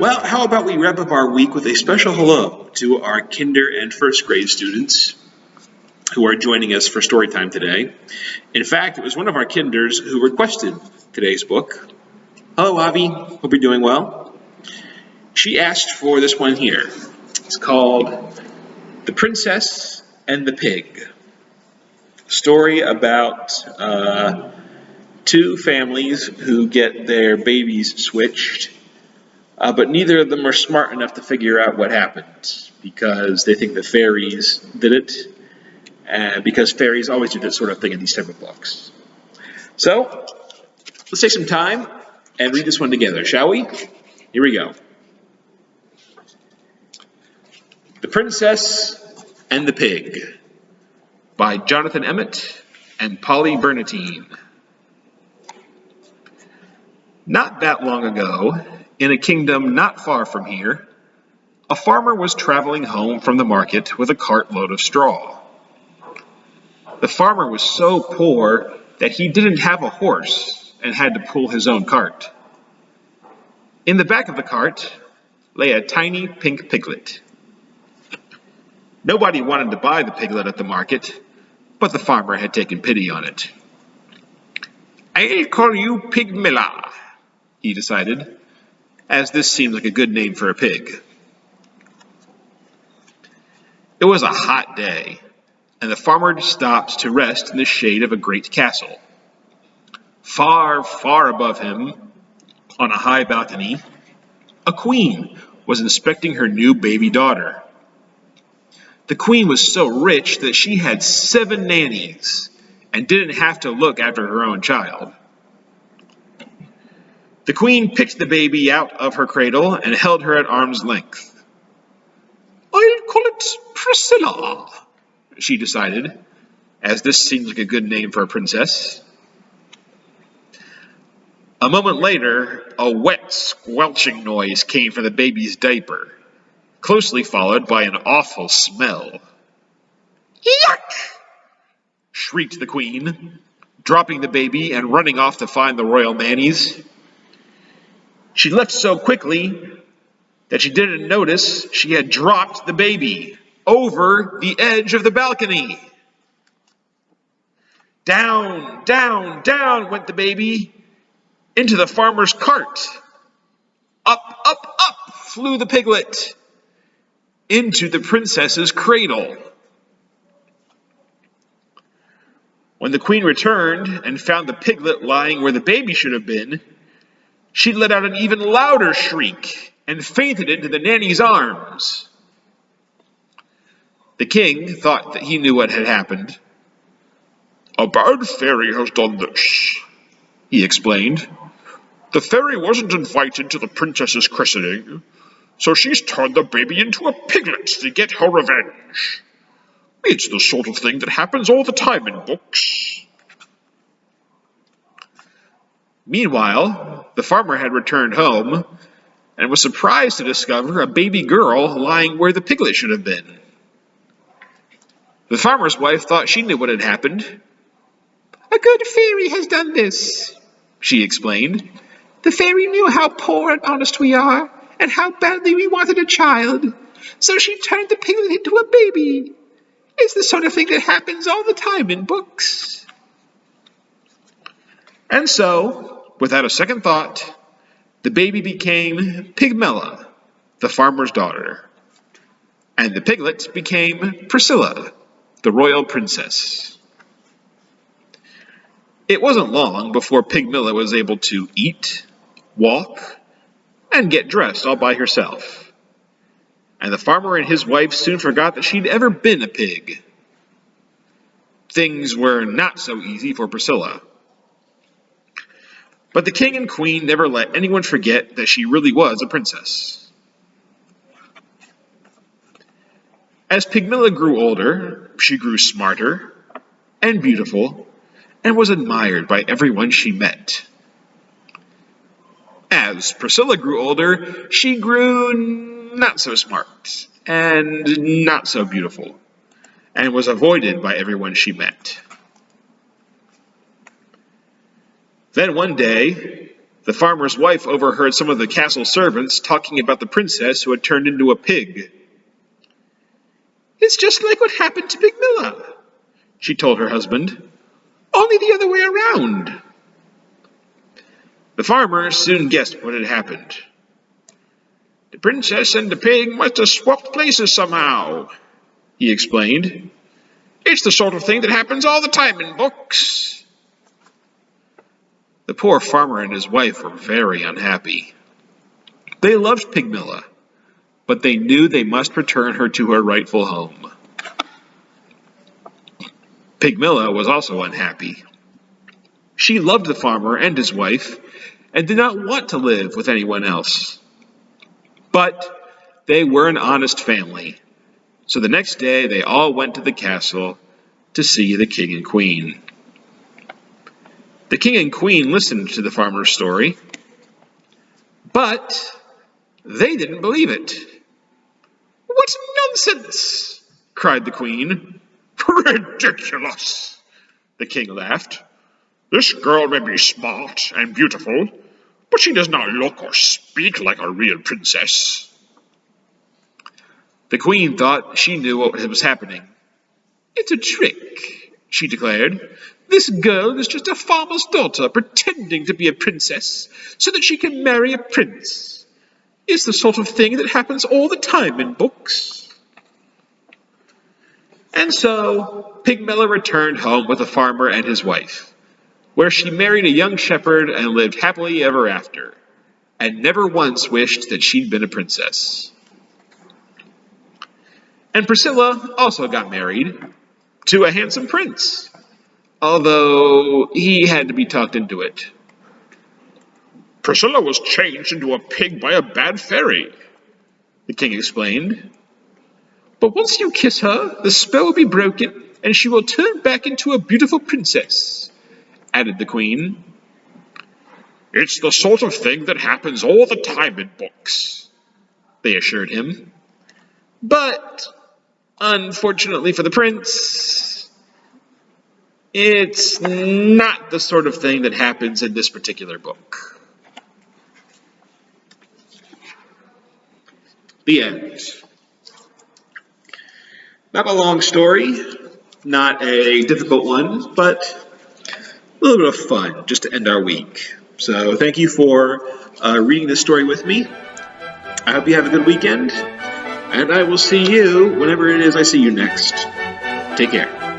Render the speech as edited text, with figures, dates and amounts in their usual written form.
Well, how about we wrap up our week with a special hello to our kinder and first grade students who are joining us for Storytime today. In fact, it was one of our kinders who requested today's book. Hello, Avi. Hope you're doing well. She asked for this one here. It's called The Princess and the Pig. A story about two families who get their babies switched, but neither of them are smart enough to figure out what happened because they think the fairies did it, because fairies always do this sort of thing in these type of books. So, let's take some time and read this one together, shall we? Here we go. The Princess and the Pig by Jonathan Emmett and Polly Bernatine. Not that long ago, in a kingdom not far from here, a farmer was traveling home from the market with a cartload of straw. The farmer was so poor that he didn't have a horse and had to pull his own cart. In the back of the cart lay a tiny pink piglet. Nobody wanted to buy the piglet at the market, but the farmer had taken pity on it. "I'll call you Pigmilla," he decided, as this seemed like a good name for a pig. It was a hot day, and the farmer stopped to rest in the shade of a great castle. Far, far above him, on a high balcony, a queen was inspecting her new baby daughter. The queen was so rich that she had 7 nannies and didn't have to look after her own child. The queen picked the baby out of her cradle and held her at arm's length. "I'll call it Priscilla," she decided, as this seemed like a good name for a princess. A moment later, a wet, squelching noise came from the baby's diaper, closely followed by an awful smell. "Yuck!" shrieked the queen, dropping the baby and running off to find the royal nannies. She left so quickly that she didn't notice she had dropped the baby over the edge of the balcony. Down, down, down went the baby into the farmer's cart. Up, up, up flew the piglet into the princess's cradle. When the queen returned and found the piglet lying where the baby should have been, she let out an even louder shriek and fainted into the nanny's arms. The king thought that he knew what had happened. "A bad fairy has done this," he explained. "The fairy wasn't invited to the princess's christening, so she's turned the baby into a piglet to get her revenge. It's the sort of thing that happens all the time in books." Meanwhile, the farmer had returned home and was surprised to discover a baby girl lying where the piglet should have been. The farmer's wife thought she knew what had happened. "A good fairy has done this," she explained. "The fairy knew how poor and honest we are, and how badly we wanted a child, so she turned the piglet into a baby. It's the sort of thing that happens all the time in books." And so, without a second thought, the baby became Pigmella, the farmer's daughter, and the piglet became Priscilla, the royal princess. It wasn't long before Pigmilla was able to eat, walk, and get dressed all by herself. And the farmer and his wife soon forgot that she'd ever been a pig. Things were not so easy for Priscilla. But the king and queen never let anyone forget that she really was a princess. As Pigmilla grew older, she grew smarter and beautiful and was admired by everyone she met. As Priscilla grew older, she grew not so smart and not so beautiful, and was avoided by everyone she met. Then one day, The farmer's wife overheard some of the castle servants talking about the princess who had turned into a pig. "It's just like what happened to Pigmilla," she told her husband, "only the other way around." The farmer soon guessed what had happened. "The princess and the pig must have swapped places somehow," he explained. "It's the sort of thing that happens all the time in books." The poor farmer and his wife were very unhappy. They loved Pigmilla, but they knew they must return her to her rightful home. Pigmilla was also unhappy. She loved the farmer and his wife, and did not want to live with anyone else. But they were an honest family, so the next day they all went to the castle to see the king and queen. The king and queen listened to the farmer's story, but they didn't believe it. "What nonsense!" cried the queen. "Ridiculous!" the king laughed. "This girl may be smart and beautiful, but she does not look or speak like a real princess." The queen thought she knew what was happening. "It's a trick," she declared. "This girl is just a farmer's daughter pretending to be a princess so that she can marry a prince. It's the sort of thing that happens all the time in books." And so Pigmilla returned home with the farmer and his wife, where she married a young shepherd and lived happily ever after, and never once wished that she'd been a princess. And Priscilla also got married to a handsome prince, although he had to be talked into it. "Priscilla was changed into a pig by a bad fairy," the king explained. "But once you kiss her, the spell will be broken, and she will turn back into a beautiful princess," added the queen. "It's the sort of thing that happens all the time in books," they assured him. But, unfortunately for the prince, it's not the sort of thing that happens in this particular book. The end. Not a long story, not a difficult one, but a little bit of fun just to end our week. So thank you for reading this story with me. I hope you have a good weekend, and I will see you whenever it is I see you next. Take care.